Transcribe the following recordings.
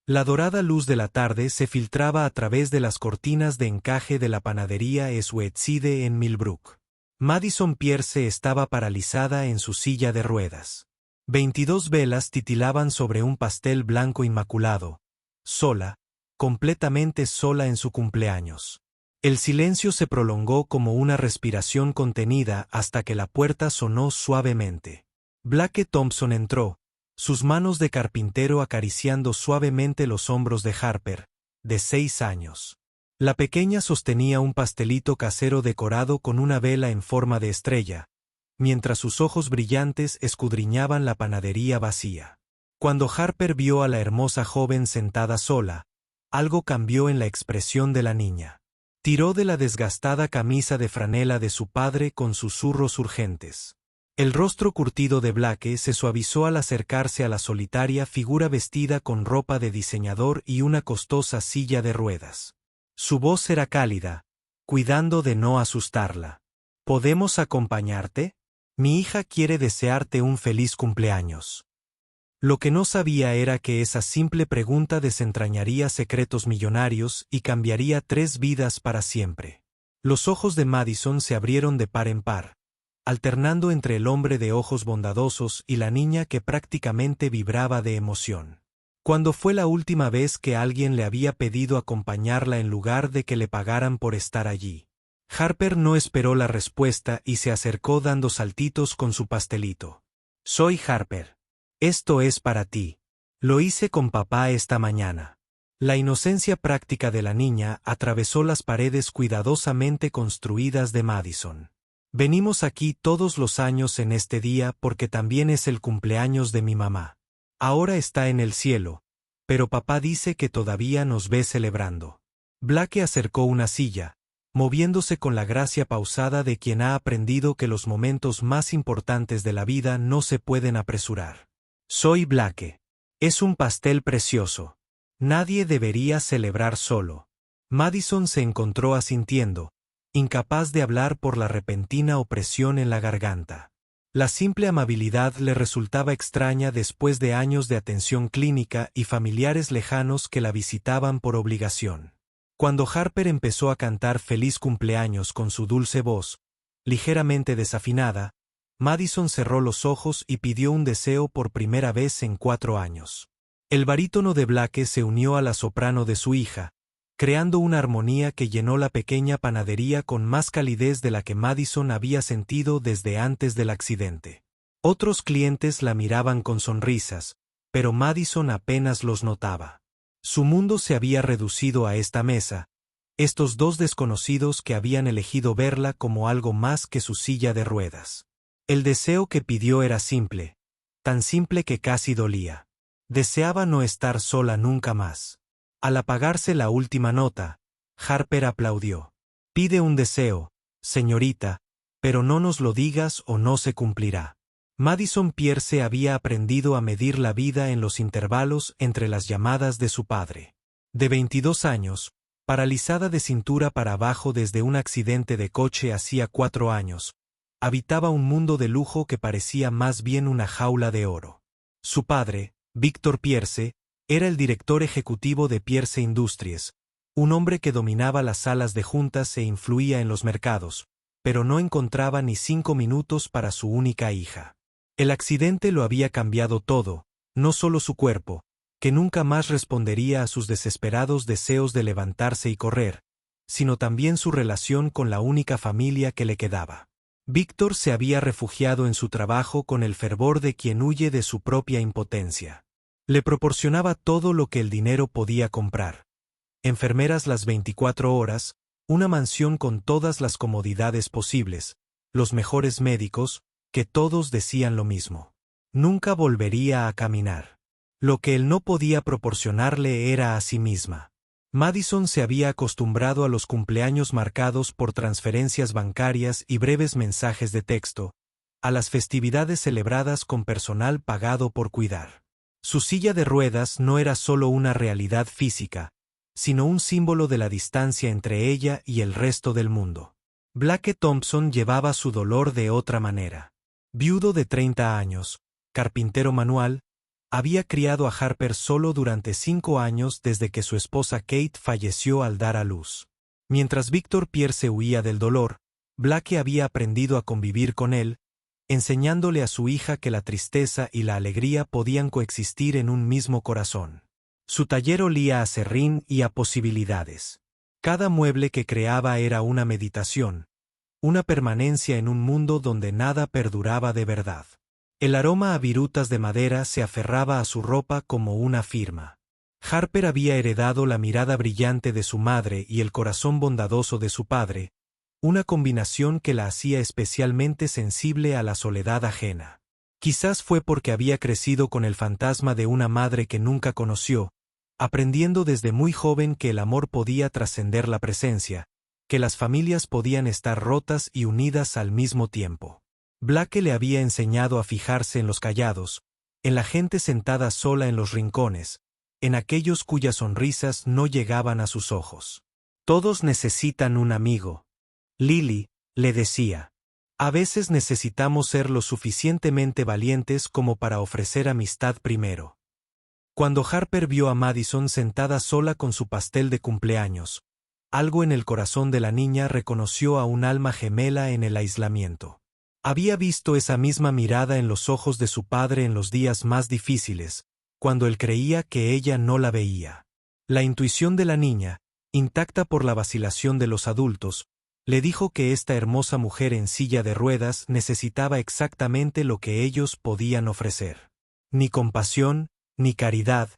La dorada luz de la tarde se filtraba a través de las cortinas de encaje de la panadería Sweetside en Millbrook. Madison Pierce estaba paralizada en su silla de ruedas. 22 velas titilaban sobre un pastel blanco inmaculado, sola, completamente sola en su cumpleaños. El silencio se prolongó como una respiración contenida hasta que la puerta sonó suavemente. Blake Thompson entró, sus manos de carpintero acariciando suavemente los hombros de Harper, de 6 años. La pequeña sostenía un pastelito casero decorado con una vela en forma de estrella, mientras sus ojos brillantes escudriñaban la panadería vacía. Cuando Harper vio a la hermosa joven sentada sola, algo cambió en la expresión de la niña. Tiró de la desgastada camisa de franela de su padre con susurros urgentes. El rostro curtido de Blake se suavizó al acercarse a la solitaria figura vestida con ropa de diseñador y una costosa silla de ruedas. Su voz era cálida, cuidando de no asustarla. ¿Podemos acompañarte? Mi hija quiere desearte un feliz cumpleaños. Lo que no sabía era que esa simple pregunta desentrañaría secretos millonarios y cambiaría 3 vidas para siempre. Los ojos de Madison se abrieron de par en par, alternando entre el hombre de ojos bondadosos y la niña que prácticamente vibraba de emoción. ¿Cuándo fue la última vez que alguien le había pedido acompañarla en lugar de que le pagaran por estar allí? Harper no esperó la respuesta y se acercó dando saltitos con su pastelito. Soy Harper. Esto es para ti. Lo hice con papá esta mañana. La inocencia práctica de la niña atravesó las paredes cuidadosamente construidas de Madison. Venimos aquí todos los años en este día porque también es el cumpleaños de mi mamá. Ahora está en el cielo, pero papá dice que todavía nos ve celebrando. Blake acercó una silla, moviéndose con la gracia pausada de quien ha aprendido que los momentos más importantes de la vida no se pueden apresurar. Soy Blake. Es un pastel precioso. Nadie debería celebrar solo. Madison se encontró asintiendo, incapaz de hablar por la repentina opresión en la garganta. La simple amabilidad le resultaba extraña después de años de atención clínica y familiares lejanos que la visitaban por obligación. Cuando Harper empezó a cantar Feliz cumpleaños con su dulce voz, ligeramente desafinada, Madison cerró los ojos y pidió un deseo por primera vez en 4 años. El barítono de Blake se unió a la soprano de su hija, creando una armonía que llenó la pequeña panadería con más calidez de la que Madison había sentido desde antes del accidente. Otros clientes la miraban con sonrisas, pero Madison apenas los notaba. Su mundo se había reducido a esta mesa, estos 2 desconocidos que habían elegido verla como algo más que su silla de ruedas. El deseo que pidió era simple, tan simple que casi dolía. Deseaba no estar sola nunca más. Al apagarse la última nota, Harper aplaudió. Pide un deseo, señorita, pero no nos lo digas o no se cumplirá. Madison Pierce había aprendido a medir la vida en los intervalos entre las llamadas de su padre. De 22 años, paralizada de cintura para abajo desde un accidente de coche hacía 4 años, habitaba un mundo de lujo que parecía más bien una jaula de oro. Su padre, Victor Pierce, era el director ejecutivo de Pierce Industries, un hombre que dominaba las salas de juntas e influía en los mercados, pero no encontraba ni 5 minutos para su única hija. El accidente lo había cambiado todo, no solo su cuerpo, que nunca más respondería a sus desesperados deseos de levantarse y correr, sino también su relación con la única familia que le quedaba. Víctor se había refugiado en su trabajo con el fervor de quien huye de su propia impotencia. Le proporcionaba todo lo que el dinero podía comprar. Enfermeras las 24 horas, una mansión con todas las comodidades posibles, los mejores médicos, que todos decían lo mismo. Nunca volvería a caminar. Lo que él no podía proporcionarle era a sí misma. Madison se había acostumbrado a los cumpleaños marcados por transferencias bancarias y breves mensajes de texto, a las festividades celebradas con personal pagado por cuidar. Su silla de ruedas no era solo una realidad física, sino un símbolo de la distancia entre ella y el resto del mundo. Blake Thompson llevaba su dolor de otra manera. Viudo de 30 años, carpintero manual, Había criado a Harper solo durante 5 años desde que su esposa Kate falleció al dar a luz. Mientras Víctor Pierce huía del dolor, Blake había aprendido a convivir con él, enseñándole a su hija que la tristeza y la alegría podían coexistir en un mismo corazón. Su taller olía a serrín y a posibilidades. Cada mueble que creaba era una meditación, una permanencia en un mundo donde nada perduraba de verdad. El aroma a virutas de madera se aferraba a su ropa como una firma. Harper había heredado la mirada brillante de su madre y el corazón bondadoso de su padre, una combinación que la hacía especialmente sensible a la soledad ajena. Quizás fue porque había crecido con el fantasma de una madre que nunca conoció, aprendiendo desde muy joven que el amor podía trascender la presencia, que las familias podían estar rotas y unidas al mismo tiempo. Blake le había enseñado a fijarse en los callados, en la gente sentada sola en los rincones, en aquellos cuyas sonrisas no llegaban a sus ojos. Todos necesitan un amigo. Lily, le decía. A veces necesitamos ser lo suficientemente valientes como para ofrecer amistad primero. Cuando Harper vio a Madison sentada sola con su pastel de cumpleaños, algo en el corazón de la niña reconoció a un alma gemela en el aislamiento. Había visto esa misma mirada en los ojos de su padre en los días más difíciles, cuando él creía que ella no la veía. La intuición de la niña, intacta por la vacilación de los adultos, le dijo que esta hermosa mujer en silla de ruedas necesitaba exactamente lo que ellos podían ofrecer. Ni compasión, ni caridad,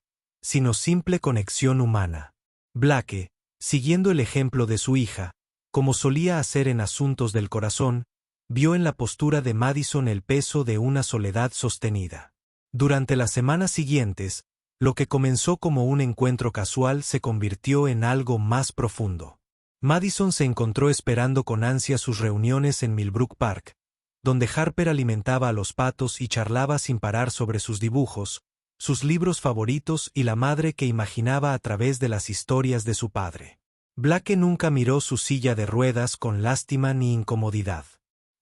sino simple conexión humana. Blake, siguiendo el ejemplo de su hija, como solía hacer en asuntos del corazón, vio en la postura de Madison el peso de una soledad sostenida. Durante las semanas siguientes, lo que comenzó como un encuentro casual se convirtió en algo más profundo. Madison se encontró esperando con ansia sus reuniones en Millbrook Park, donde Harper alimentaba a los patos y charlaba sin parar sobre sus dibujos, sus libros favoritos y la madre que imaginaba a través de las historias de su padre. Blake nunca miró su silla de ruedas con lástima ni incomodidad.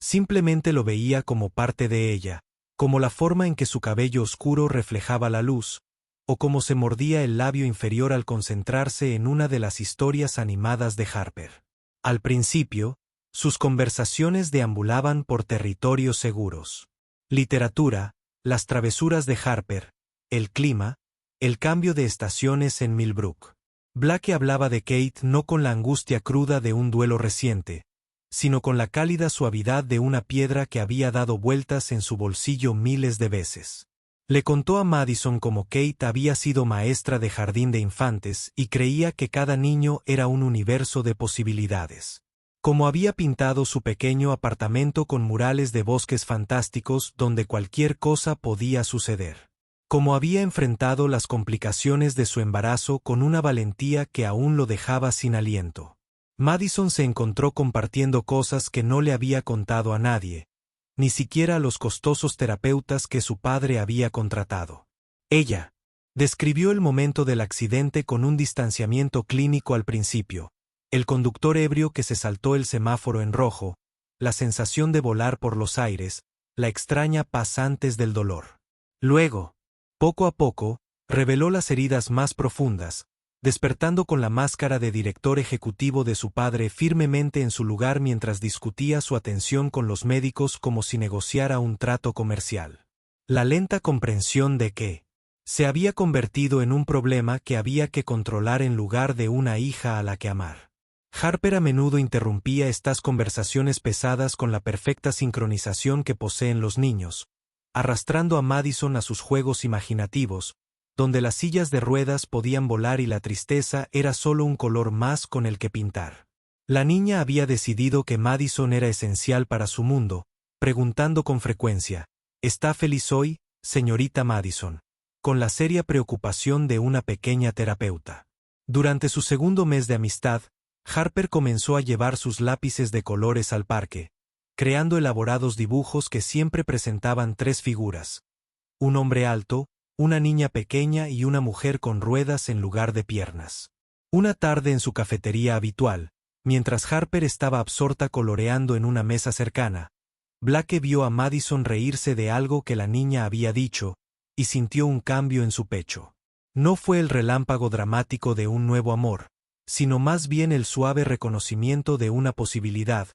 Simplemente lo veía como parte de ella, como la forma en que su cabello oscuro reflejaba la luz, o como se mordía el labio inferior al concentrarse en una de las historias animadas de Harper. Al principio, sus conversaciones deambulaban por territorios seguros. Literatura, las travesuras de Harper, el clima, el cambio de estaciones en Millbrook. Blake hablaba de Kate no con la angustia cruda de un duelo reciente, sino con la cálida suavidad de una piedra que había dado vueltas en su bolsillo miles de veces. Le contó a Madison cómo Kate había sido maestra de jardín de infantes y creía que cada niño era un universo de posibilidades. Cómo había pintado su pequeño apartamento con murales de bosques fantásticos donde cualquier cosa podía suceder. Cómo había enfrentado las complicaciones de su embarazo con una valentía que aún lo dejaba sin aliento. Madison se encontró compartiendo cosas que no le había contado a nadie, ni siquiera a los costosos terapeutas que su padre había contratado. Ella describió el momento del accidente con un distanciamiento clínico al principio, el conductor ebrio que se saltó el semáforo en rojo, la sensación de volar por los aires, la extraña paz antes del dolor. Luego, poco a poco, reveló las heridas más profundas, despertando con la máscara de director ejecutivo de su padre firmemente en su lugar mientras discutía su atención con los médicos como si negociara un trato comercial. La lenta comprensión de que se había convertido en un problema que había que controlar en lugar de una hija a la que amar. Harper a menudo interrumpía estas conversaciones pesadas con la perfecta sincronización que poseen los niños, arrastrando a Madison a sus juegos imaginativos, donde las sillas de ruedas podían volar y la tristeza era solo un color más con el que pintar. La niña había decidido que Madison era esencial para su mundo, preguntando con frecuencia, ¿está feliz hoy, señorita Madison?, con la seria preocupación de una pequeña terapeuta. Durante su segundo mes de amistad, Harper comenzó a llevar sus lápices de colores al parque, creando elaborados dibujos que siempre presentaban 3 figuras: un hombre alto, una niña pequeña y una mujer con ruedas en lugar de piernas. Una tarde en su cafetería habitual, mientras Harper estaba absorta coloreando en una mesa cercana, Blake vio a Madison reírse de algo que la niña había dicho, y sintió un cambio en su pecho. No fue el relámpago dramático de un nuevo amor, sino más bien el suave reconocimiento de una posibilidad,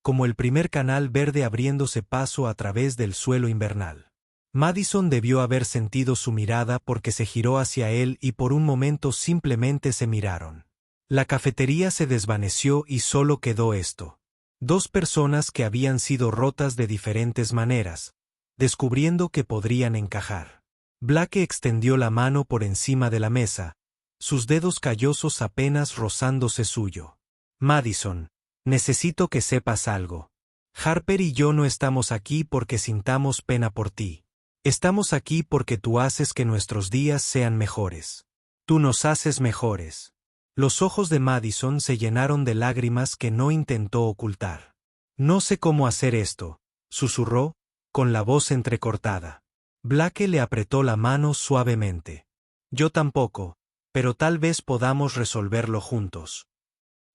como el primer canal verde abriéndose paso a través del suelo invernal. Madison debió haber sentido su mirada porque se giró hacia él y por un momento simplemente se miraron. La cafetería se desvaneció y solo quedó esto. Dos personas que habían sido rotas de diferentes maneras, descubriendo que podrían encajar. Blake extendió la mano por encima de la mesa, sus dedos callosos apenas rozándose suyo. Madison, necesito que sepas algo. Harper y yo no estamos aquí porque sintamos pena por ti. Estamos aquí porque tú haces que nuestros días sean mejores. Tú nos haces mejores. Los ojos de Madison se llenaron de lágrimas que no intentó ocultar. No sé cómo hacer esto, susurró, con la voz entrecortada. Blake le apretó la mano suavemente. Yo tampoco, pero tal vez podamos resolverlo juntos.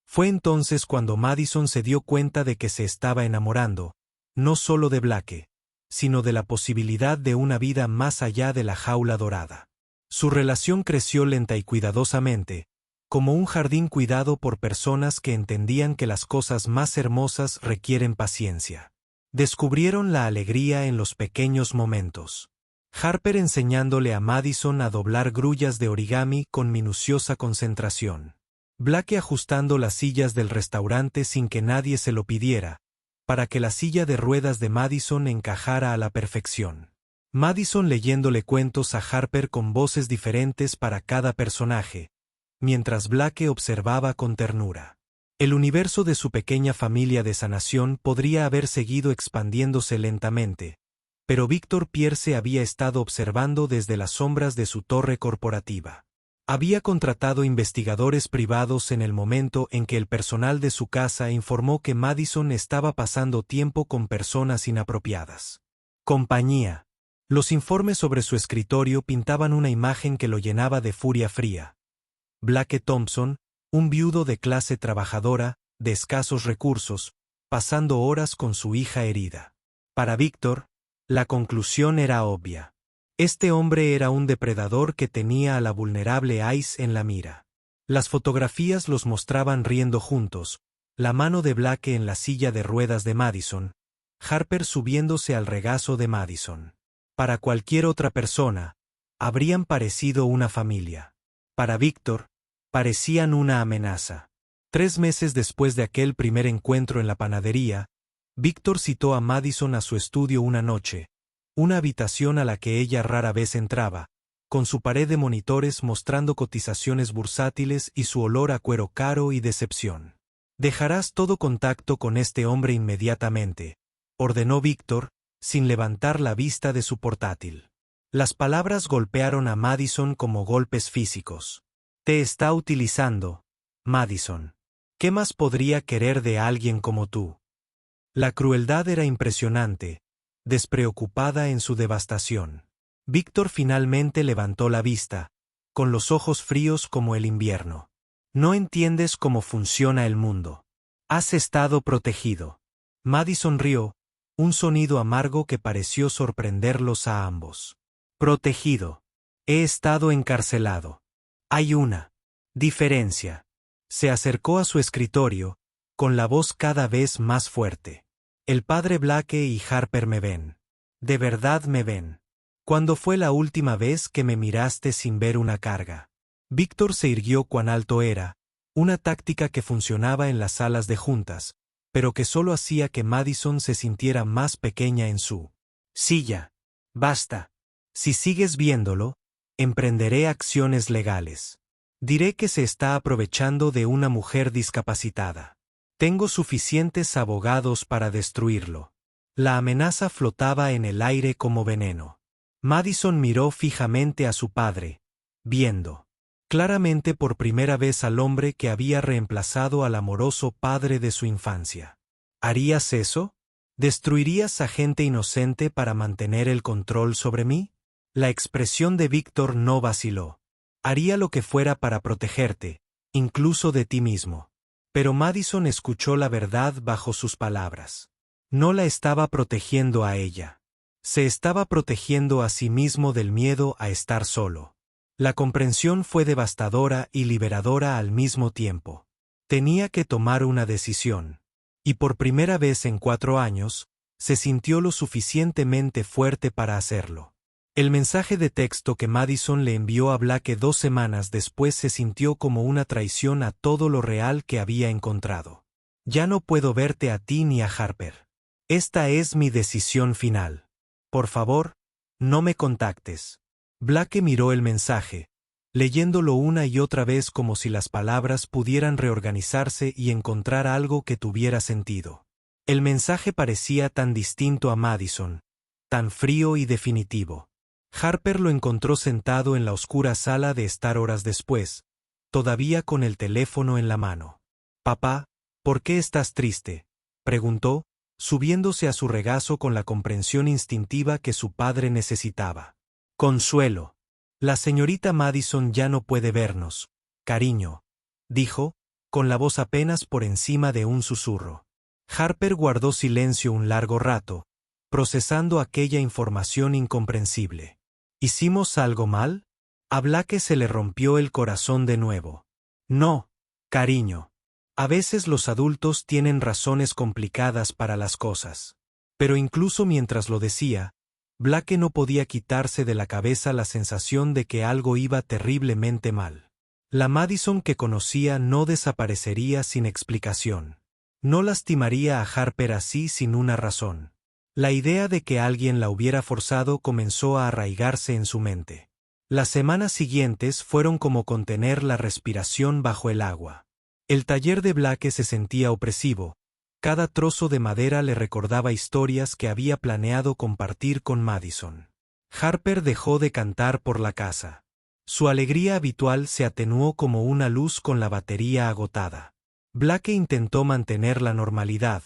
Fue entonces cuando Madison se dio cuenta de que se estaba enamorando, no solo de Blake, sino de la posibilidad de una vida más allá de la jaula dorada. Su relación creció lenta y cuidadosamente, como un jardín cuidado por personas que entendían que las cosas más hermosas requieren paciencia. Descubrieron la alegría en los pequeños momentos. Harper enseñándole a Madison a doblar grullas de origami con minuciosa concentración. Blake ajustando las sillas del restaurante sin que nadie se lo pidiera, para que la silla de ruedas de Madison encajara a la perfección. Madison leyéndole cuentos a Harper con voces diferentes para cada personaje, mientras Blake observaba con ternura. El universo de su pequeña familia de sanación podría haber seguido expandiéndose lentamente, pero Víctor Pierce había estado observando desde las sombras de su torre corporativa. Había contratado investigadores privados en el momento en que el personal de su casa informó que Madison estaba pasando tiempo con personas inapropiadas. Compañía. Los informes sobre su escritorio pintaban una imagen que lo llenaba de furia fría. Blake Thompson, un viudo de clase trabajadora, de escasos recursos, pasando horas con su hija herida. Para Víctor, la conclusión era obvia. Este hombre era un depredador que tenía a la vulnerable Ice en la mira. Las fotografías los mostraban riendo juntos, la mano de Blake en la silla de ruedas de Madison, Harper subiéndose al regazo de Madison. Para cualquier otra persona, habrían parecido una familia. Para Víctor, parecían una amenaza. 3 meses después de aquel primer encuentro en la panadería, Víctor citó a Madison a su estudio una noche, una habitación a la que ella rara vez entraba, con su pared de monitores mostrando cotizaciones bursátiles y su olor a cuero caro y decepción. Dejarás todo contacto con este hombre inmediatamente, ordenó Víctor, sin levantar la vista de su portátil. Las palabras golpearon a Madison como golpes físicos. Te está utilizando, Madison. ¿Qué más podría querer de alguien como tú? La crueldad era impresionante, despreocupada en su devastación. Víctor finalmente levantó la vista, con los ojos fríos como el invierno. No entiendes cómo funciona el mundo. Has estado protegido. Madison rió, un sonido amargo que pareció sorprenderlos a ambos. Protegido. He estado encarcelado. Hay una diferencia. Se acercó a su escritorio, con la voz cada vez más fuerte. El padre Blake y Harper me ven. De verdad me ven. ¿Cuándo fue la última vez que me miraste sin ver una carga? Víctor se irguió cuán alto era, una táctica que funcionaba en las salas de juntas, pero que solo hacía que Madison se sintiera más pequeña en su silla. Basta. Si sigues viéndolo, emprenderé acciones legales. Diré que se está aprovechando de una mujer discapacitada. Tengo suficientes abogados para destruirlo. La amenaza flotaba en el aire como veneno. Madison miró fijamente a su padre, viendo claramente por primera vez al hombre que había reemplazado al amoroso padre de su infancia. ¿Harías eso? ¿Destruirías a gente inocente para mantener el control sobre mí? La expresión de Víctor no vaciló. Haría lo que fuera para protegerte, incluso de ti mismo. Pero Madison escuchó la verdad bajo sus palabras. No la estaba protegiendo a ella. Se estaba protegiendo a sí mismo del miedo a estar solo. La comprensión fue devastadora y liberadora al mismo tiempo. Tenía que tomar una decisión. Y por primera vez en 4 años, se sintió lo suficientemente fuerte para hacerlo. El mensaje de texto que Madison le envió a Blake 2 semanas después se sintió como una traición a todo lo real que había encontrado. Ya no puedo verte a ti ni a Harper. Esta es mi decisión final. Por favor, no me contactes. Blake miró el mensaje, leyéndolo una y otra vez como si las palabras pudieran reorganizarse y encontrar algo que tuviera sentido. El mensaje parecía tan distinto a Madison, tan frío y definitivo. Harper lo encontró sentado en la oscura sala de estar horas después, todavía con el teléfono en la mano. «Papá, ¿por qué estás triste?», preguntó, subiéndose a su regazo con la comprensión instintiva que su padre necesitaba. «Consuelo. La señorita Madison ya no puede vernos, cariño», dijo, con la voz apenas por encima de un susurro. Harper guardó silencio un largo rato, procesando aquella información incomprensible. ¿Hicimos algo mal? A Blake se le rompió el corazón de nuevo. No, cariño. A veces los adultos tienen razones complicadas para las cosas. Pero incluso mientras lo decía, Blake no podía quitarse de la cabeza la sensación de que algo iba terriblemente mal. La Madison que conocía no desaparecería sin explicación. No lastimaría a Harper así sin una razón. La idea de que alguien la hubiera forzado comenzó a arraigarse en su mente. Las semanas siguientes fueron como contener la respiración bajo el agua. El taller de Blake se sentía opresivo. Cada trozo de madera le recordaba historias que había planeado compartir con Madison. Harper dejó de cantar por la casa. Su alegría habitual se atenuó como una luz con la batería agotada. Blake intentó mantener la normalidad,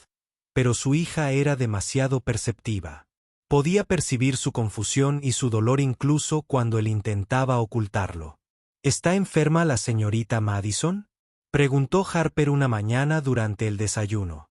pero su hija era demasiado perceptiva. Podía percibir su confusión y su dolor incluso cuando él intentaba ocultarlo. ¿Está enferma la señorita Madison?, preguntó Harper una mañana durante el desayuno.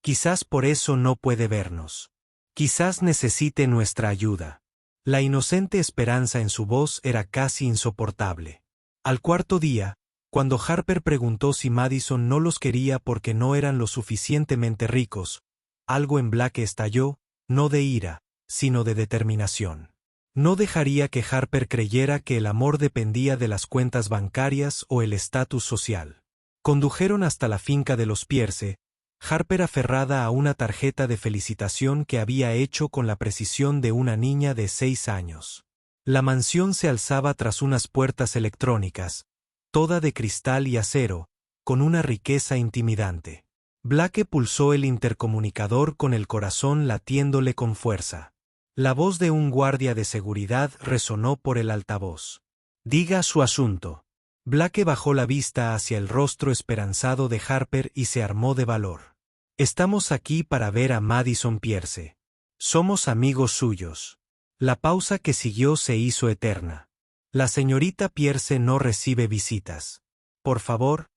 Quizás por eso no puede vernos. Quizás necesite nuestra ayuda. La inocente esperanza en su voz era casi insoportable. Al cuarto día, cuando Harper preguntó si Madison no los quería porque no eran lo suficientemente ricos, algo en Blake estalló, no de ira, sino de determinación. No dejaría que Harper creyera que el amor dependía de las cuentas bancarias o el estatus social. Condujeron hasta la finca de los Pierce, Harper aferrada a una tarjeta de felicitación que había hecho con la precisión de una niña de 6 años. La mansión se alzaba tras unas puertas electrónicas, toda de cristal y acero, con una riqueza intimidante. Blake pulsó el intercomunicador con el corazón latiéndole con fuerza. La voz de un guardia de seguridad resonó por el altavoz. «Diga su asunto». Blake bajó la vista hacia el rostro esperanzado de Harper y se armó de valor. «Estamos aquí para ver a Madison Pierce. Somos amigos suyos». La pausa que siguió se hizo eterna. «La señorita Pierce no recibe visitas. Por favor,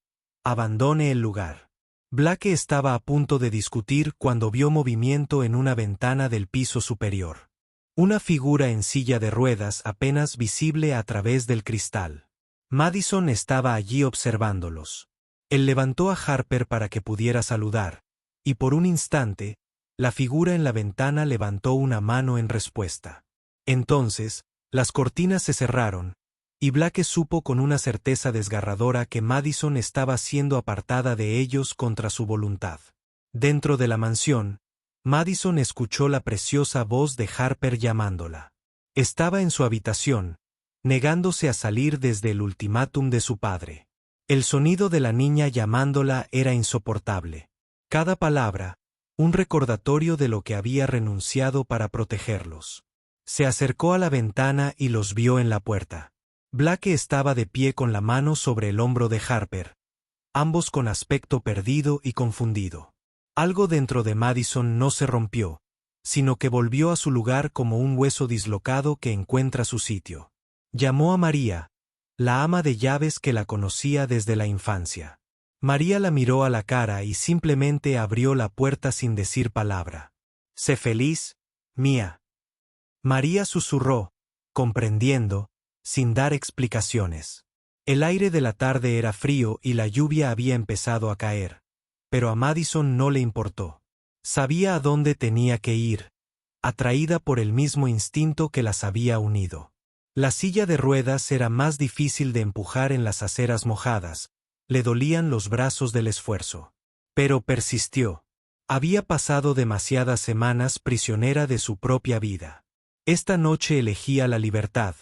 abandone el lugar». Blake estaba a punto de discutir cuando vio movimiento en una ventana del piso superior. Una figura en silla de ruedas apenas visible a través del cristal. Madison estaba allí observándolos. Él levantó a Harper para que pudiera saludar, y por un instante, la figura en la ventana levantó una mano en respuesta. Entonces, las cortinas se cerraron, y Blake supo con una certeza desgarradora que Madison estaba siendo apartada de ellos contra su voluntad. Dentro de la mansión, Madison escuchó la preciosa voz de Harper llamándola. Estaba en su habitación, negándose a salir desde el ultimátum de su padre. El sonido de la niña llamándola era insoportable. Cada palabra, un recordatorio de lo que había renunciado para protegerlos. Se acercó a la ventana y los vio en la puerta. Blake estaba de pie con la mano sobre el hombro de Harper, ambos con aspecto perdido y confundido. Algo dentro de Madison no se rompió, sino que volvió a su lugar como un hueso dislocado que encuentra su sitio. Llamó a María, la ama de llaves que la conocía desde la infancia. María la miró a la cara y simplemente abrió la puerta sin decir palabra. «Sé feliz, Mía», María susurró, comprendiendo, sin dar explicaciones. El aire de la tarde era frío y la lluvia había empezado a caer, pero a Madison no le importó. Sabía a dónde tenía que ir, atraída por el mismo instinto que las había unido. La silla de ruedas era más difícil de empujar en las aceras mojadas, le dolían los brazos del esfuerzo. Pero persistió. Había pasado demasiadas semanas prisionera de su propia vida. Esta noche elegía la libertad,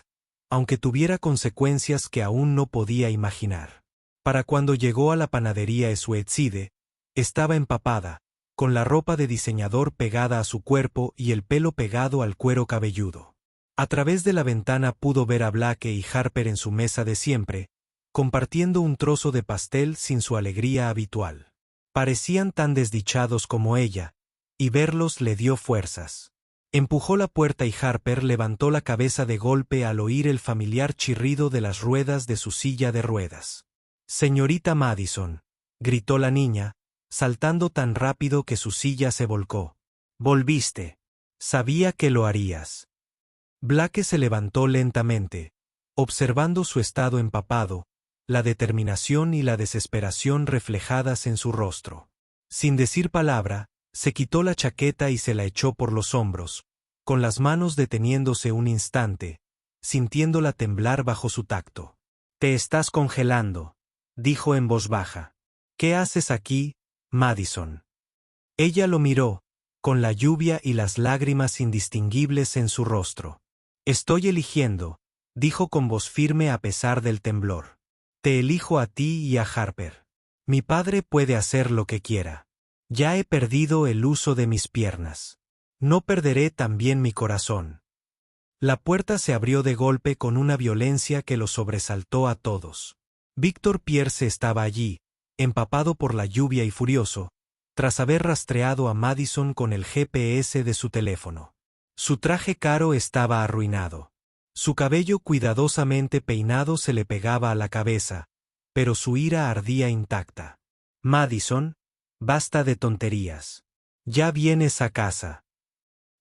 aunque tuviera consecuencias que aún no podía imaginar. Para cuando llegó a la panadería Esuetzide, estaba empapada, con la ropa de diseñador pegada a su cuerpo y el pelo pegado al cuero cabelludo. A través de la ventana pudo ver a Blake y Harper en su mesa de siempre, compartiendo un trozo de pastel sin su alegría habitual. Parecían tan desdichados como ella, y verlos le dio fuerzas. Empujó la puerta y Harper levantó la cabeza de golpe al oír el familiar chirrido de las ruedas de su silla de ruedas. «Señorita Madison», gritó la niña, saltando tan rápido que su silla se volcó. «Volviste. Sabía que lo harías». Blake se levantó lentamente, observando su estado empapado, la determinación y la desesperación reflejadas en su rostro. Sin decir palabra, se quitó la chaqueta y se la echó por los hombros, con las manos deteniéndose un instante, sintiéndola temblar bajo su tacto. «Te estás congelando», dijo en voz baja. «¿Qué haces aquí, Madison?» Ella lo miró, con la lluvia y las lágrimas indistinguibles en su rostro. «Estoy eligiendo», dijo con voz firme a pesar del temblor. «Te elijo a ti y a Harper. Mi padre puede hacer lo que quiera. Ya he perdido el uso de mis piernas. No perderé también mi corazón». La puerta se abrió de golpe con una violencia que los sobresaltó a todos. Víctor Pierce estaba allí, empapado por la lluvia y furioso, tras haber rastreado a Madison con el GPS de su teléfono. Su traje caro estaba arruinado. Su cabello cuidadosamente peinado se le pegaba a la cabeza, pero su ira ardía intacta. «Madison, basta de tonterías. Ya vienes a casa».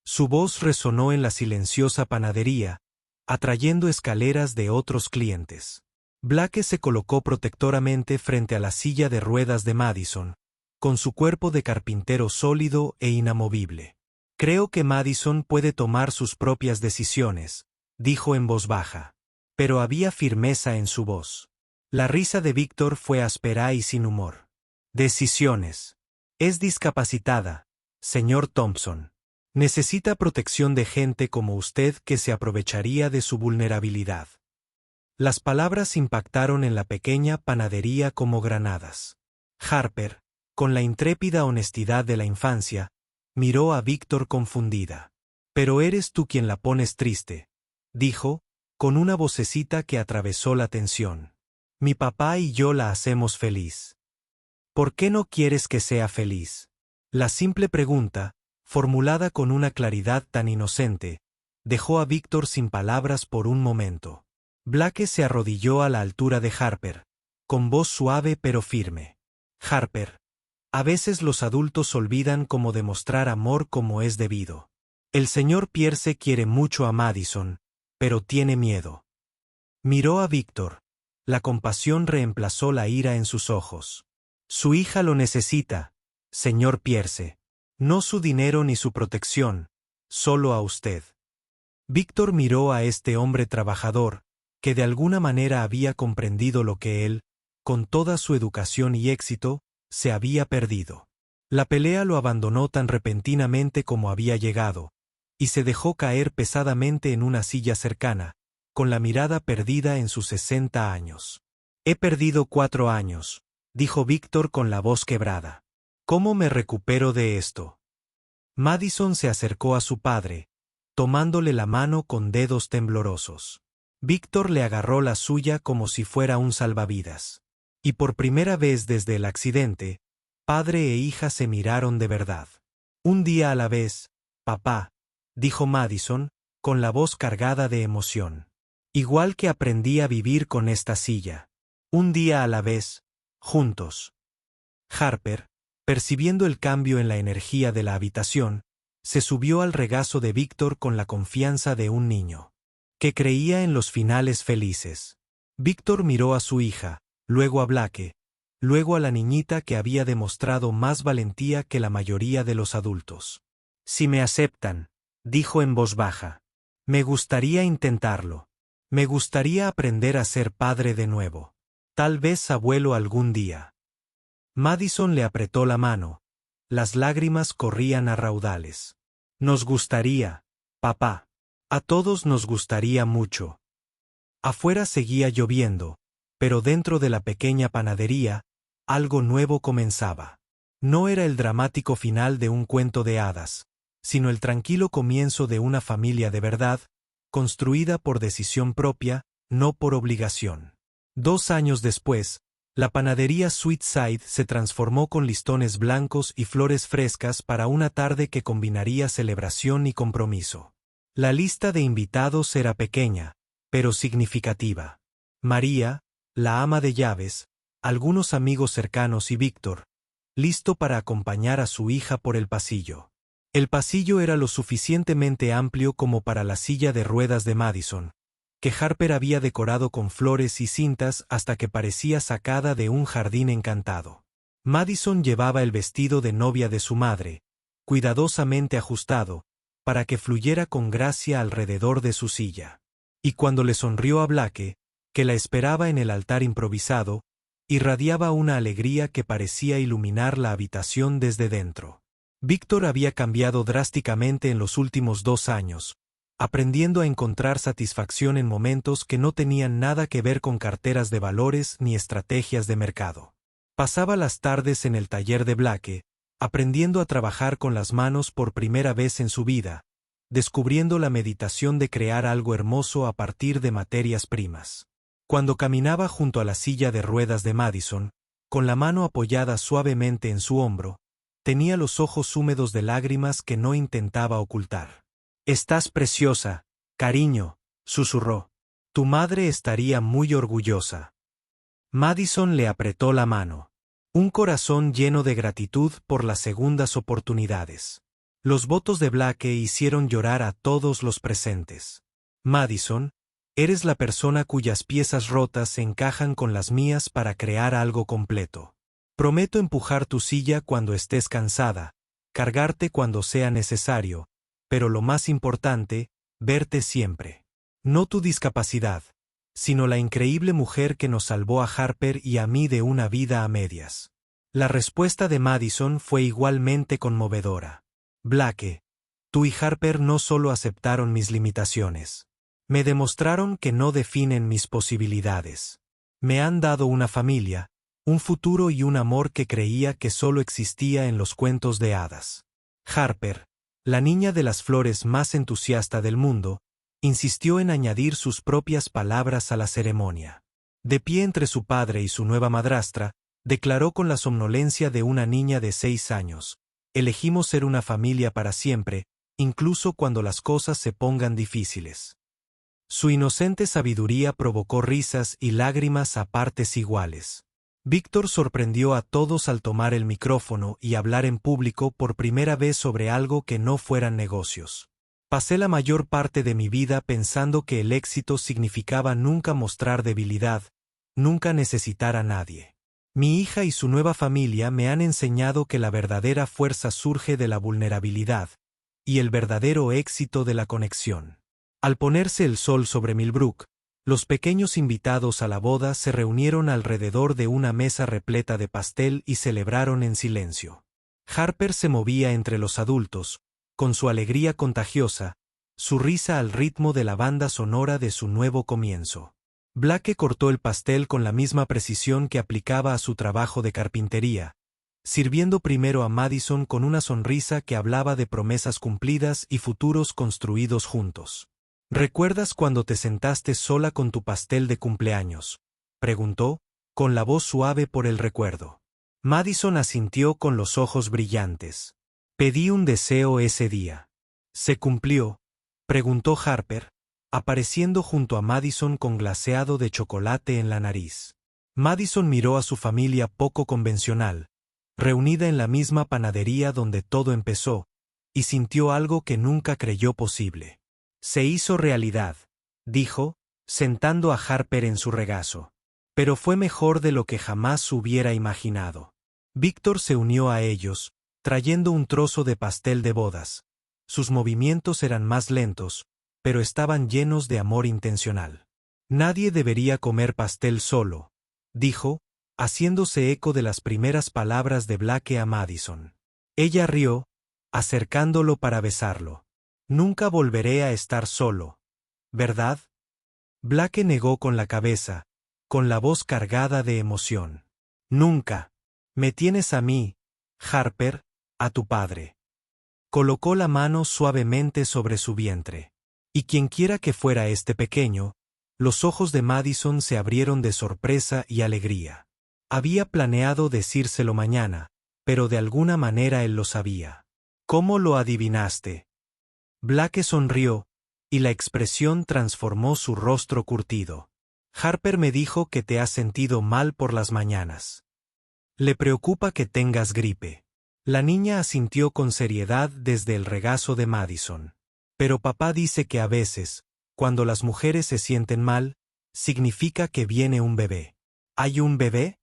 Su voz resonó en la silenciosa panadería, atrayendo escaleras de otros clientes. Blake se colocó protectoramente frente a la silla de ruedas de Madison, con su cuerpo de carpintero sólido e inamovible. «Creo que Madison puede tomar sus propias decisiones», dijo en voz baja. Pero había firmeza en su voz. La risa de Víctor fue áspera y sin humor. «Decisiones. Es discapacitada, señor Thompson. Necesita protección de gente como usted que se aprovecharía de su vulnerabilidad». Las palabras impactaron en la pequeña panadería como granadas. Harper, con la intrépida honestidad de la infancia, miró a Víctor confundida. «Pero eres tú quien la pones triste», dijo, con una vocecita que atravesó la tensión. «Mi papá y yo la hacemos feliz. ¿Por qué no quieres que sea feliz?» La simple pregunta, formulada con una claridad tan inocente, dejó a Víctor sin palabras por un momento. Blake se arrodilló a la altura de Harper, con voz suave pero firme. «Harper, a veces los adultos olvidan cómo demostrar amor como es debido. El señor Pierce quiere mucho a Madison, pero tiene miedo». Miró a Víctor. La compasión reemplazó la ira en sus ojos. «Su hija lo necesita, señor Pierce. No su dinero ni su protección, solo a usted». Víctor miró a este hombre trabajador, que de alguna manera había comprendido lo que él, con toda su educación y éxito, se había perdido. La pelea lo abandonó tan repentinamente como había llegado, y se dejó caer pesadamente en una silla cercana, con la mirada perdida en sus 60 años. «He perdido 4 años», dijo Víctor con la voz quebrada. «¿Cómo me recupero de esto?» Madison se acercó a su padre, tomándole la mano con dedos temblorosos. Víctor le agarró la suya como si fuera un salvavidas. Y por primera vez desde el accidente, padre e hija se miraron de verdad. «Un día a la vez, papá», dijo Madison, con la voz cargada de emoción. «Igual que aprendí a vivir con esta silla. Un día a la vez, juntos». Harper, percibiendo el cambio en la energía de la habitación, Se subió al regazo de Víctor con la confianza de un niño, que creía en los finales felices. Víctor miró a su hija, luego a Blake, luego a la niñita que había demostrado más valentía que la mayoría de los adultos. «Si me aceptan», dijo en voz baja, «me gustaría intentarlo. Me gustaría aprender a ser padre de nuevo. Tal vez abuelo algún día». Madison le apretó la mano. Las lágrimas corrían a raudales. «Nos gustaría, papá. A todos nos gustaría mucho». Afuera seguía lloviendo, pero dentro de la pequeña panadería, algo nuevo comenzaba. No era el dramático final de un cuento de hadas, sino el tranquilo comienzo de una familia de verdad, construida por decisión propia, no por obligación. 2 años después, la panadería Sweetside se transformó con listones blancos y flores frescas para una tarde que combinaría celebración y compromiso. La lista de invitados era pequeña, pero significativa. María, la ama de llaves, algunos amigos cercanos y Víctor, listo para acompañar a su hija por el pasillo. El pasillo era lo suficientemente amplio como para la silla de ruedas de Madison, que Harper había decorado con flores y cintas hasta que parecía sacada de un jardín encantado. Madison llevaba el vestido de novia de su madre, cuidadosamente ajustado, para que fluyera con gracia alrededor de su silla. Y cuando le sonrió a Blake, que la esperaba en el altar improvisado, irradiaba una alegría que parecía iluminar la habitación desde dentro. Víctor había cambiado drásticamente en los últimos 2 años, aprendiendo a encontrar satisfacción en momentos que no tenían nada que ver con carteras de valores ni estrategias de mercado. Pasaba las tardes en el taller de Blake, aprendiendo a trabajar con las manos por primera vez en su vida, descubriendo la meditación de crear algo hermoso a partir de materias primas. Cuando caminaba junto a la silla de ruedas de Madison, con la mano apoyada suavemente en su hombro, tenía los ojos húmedos de lágrimas que no intentaba ocultar. «Estás preciosa, cariño», susurró. «Tu madre estaría muy orgullosa». Madison le apretó la mano. Un corazón lleno de gratitud por las segundas oportunidades. Los votos de Blake hicieron llorar a todos los presentes. «Madison, eres la persona cuyas piezas rotas encajan con las mías para crear algo completo. Prometo empujar tu silla cuando estés cansada, cargarte cuando sea necesario, pero lo más importante, verte siempre. No tu discapacidad, sino la increíble mujer que nos salvó a Harper y a mí de una vida a medias». La respuesta de Madison fue igualmente conmovedora. «Blake, tú y Harper no solo aceptaron mis limitaciones. Me demostraron que no definen mis posibilidades. Me han dado una familia, un futuro y un amor que creía que solo existía en los cuentos de hadas». Harper, la niña de las flores más entusiasta del mundo, insistió en añadir sus propias palabras a la ceremonia. De pie entre su padre y su nueva madrastra, declaró con la somnolencia de una niña de 6 años, «Elegimos ser una familia para siempre, incluso cuando las cosas se pongan difíciles». Su inocente sabiduría provocó risas y lágrimas a partes iguales. Víctor sorprendió a todos al tomar el micrófono y hablar en público por primera vez sobre algo que no fueran negocios. «Pasé la mayor parte de mi vida pensando que el éxito significaba nunca mostrar debilidad, nunca necesitar a nadie. Mi hija y su nueva familia me han enseñado que la verdadera fuerza surge de la vulnerabilidad, y el verdadero éxito de la conexión». Al ponerse el sol sobre Millbrook, los pequeños invitados a la boda se reunieron alrededor de una mesa repleta de pastel y celebraron en silencio. Harper se movía entre los adultos, con su alegría contagiosa, su risa al ritmo de la banda sonora de su nuevo comienzo. Blake cortó el pastel con la misma precisión que aplicaba a su trabajo de carpintería, sirviendo primero a Madison con una sonrisa que hablaba de promesas cumplidas y futuros construidos juntos. «¿Recuerdas cuando te sentaste sola con tu pastel de cumpleaños?», preguntó, con la voz suave por el recuerdo. Madison asintió con los ojos brillantes. «Pedí un deseo ese día». «¿Se cumplió?», preguntó Harper, apareciendo junto a Madison con glaseado de chocolate en la nariz. Madison miró a su familia poco convencional, reunida en la misma panadería donde todo empezó, y sintió algo que nunca creyó posible. Se hizo realidad, dijo, sentando a Harper en su regazo. Pero fue mejor de lo que jamás hubiera imaginado. Víctor se unió a ellos, trayendo un trozo de pastel de bodas. Sus movimientos eran más lentos, pero estaban llenos de amor intencional. Nadie debería comer pastel solo, dijo, haciéndose eco de las primeras palabras de Blake a Madison. Ella rió, acercándolo para besarlo. Nunca volveré a estar solo, ¿verdad? Blake negó con la cabeza, con la voz cargada de emoción. Nunca. Me tienes a mí, Harper, a tu padre. Colocó la mano suavemente sobre su vientre. Y quienquiera que fuera este pequeño, los ojos de Madison se abrieron de sorpresa y alegría. Había planeado decírselo mañana, pero de alguna manera él lo sabía. ¿Cómo lo adivinaste? Blake sonrió, y la expresión transformó su rostro curtido. Harper me dijo que te has sentido mal por las mañanas. Le preocupa que tengas gripe. La niña asintió con seriedad desde el regazo de Madison. Pero papá dice que a veces, cuando las mujeres se sienten mal, significa que viene un bebé. ¿Hay un bebé?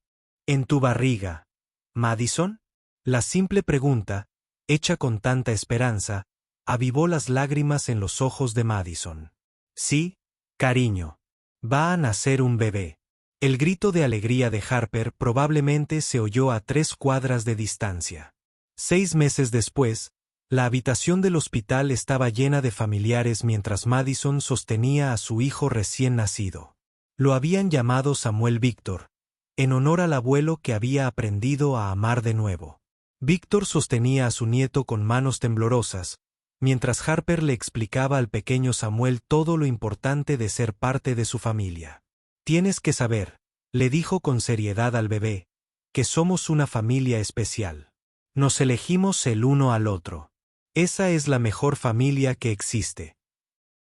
¿En tu barriga, Madison? La simple pregunta, hecha con tanta esperanza, avivó las lágrimas en los ojos de Madison. Sí, cariño. Va a nacer un bebé. El grito de alegría de Harper probablemente se oyó a 3 cuadras de distancia. 6 meses después, la habitación del hospital estaba llena de familiares mientras Madison sostenía a su hijo recién nacido. Lo habían llamado Samuel Víctor, en honor al abuelo que había aprendido a amar de nuevo. Víctor sostenía a su nieto con manos temblorosas, mientras Harper le explicaba al pequeño Samuel todo lo importante de ser parte de su familia. Tienes que saber, le dijo con seriedad al bebé, que somos una familia especial. Nos elegimos el uno al otro. Esa es la mejor familia que existe.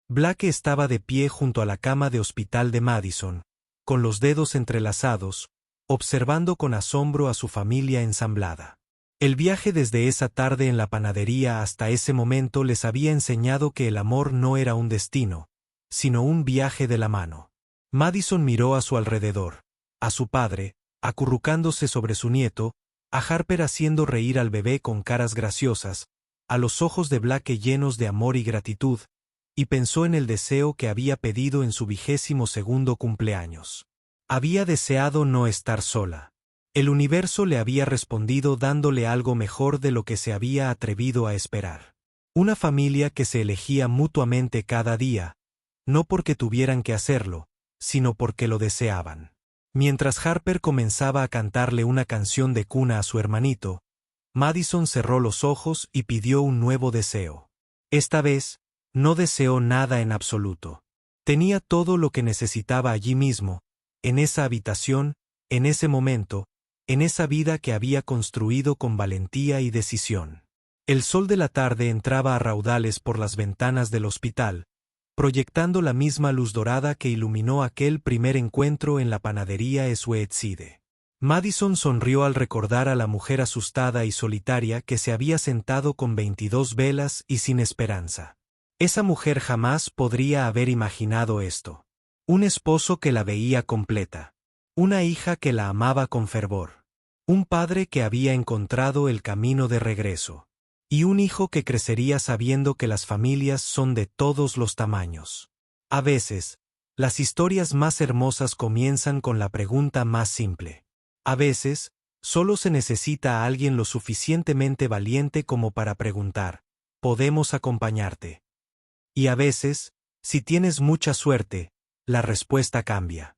Blake estaba de pie junto a la cama de hospital de Madison, con los dedos entrelazados, observando con asombro a su familia ensamblada. El viaje desde esa tarde en la panadería hasta ese momento les había enseñado que el amor no era un destino, sino un viaje de la mano. Madison miró a su alrededor, a su padre, acurrucándose sobre su nieto, a Harper haciendo reír al bebé con caras graciosas, a los ojos de Blake llenos de amor y gratitud, y pensó en el deseo que había pedido en su 22º cumpleaños. Había deseado no estar sola. El universo le había respondido dándole algo mejor de lo que se había atrevido a esperar. Una familia que se elegía mutuamente cada día, no porque tuvieran que hacerlo, sino porque lo deseaban. Mientras Harper comenzaba a cantarle una canción de cuna a su hermanito, Madison cerró los ojos y pidió un nuevo deseo. Esta vez, no deseó nada en absoluto. Tenía todo lo que necesitaba allí mismo, en esa habitación, en ese momento, en esa vida que había construido con valentía y decisión. El sol de la tarde entraba a raudales por las ventanas del hospital, proyectando la misma luz dorada que iluminó aquel primer encuentro en la panadería Sweetside. Madison sonrió al recordar a la mujer asustada y solitaria que se había sentado con 22 velas y sin esperanza. Esa mujer jamás podría haber imaginado esto. Un esposo que la veía completa. Una hija que la amaba con fervor. Un padre que había encontrado el camino de regreso. Y un hijo que crecería sabiendo que las familias son de todos los tamaños. A veces, las historias más hermosas comienzan con la pregunta más simple. A veces, solo se necesita a alguien lo suficientemente valiente como para preguntar, ¿podemos acompañarte? Y a veces, si tienes mucha suerte, la respuesta cambia.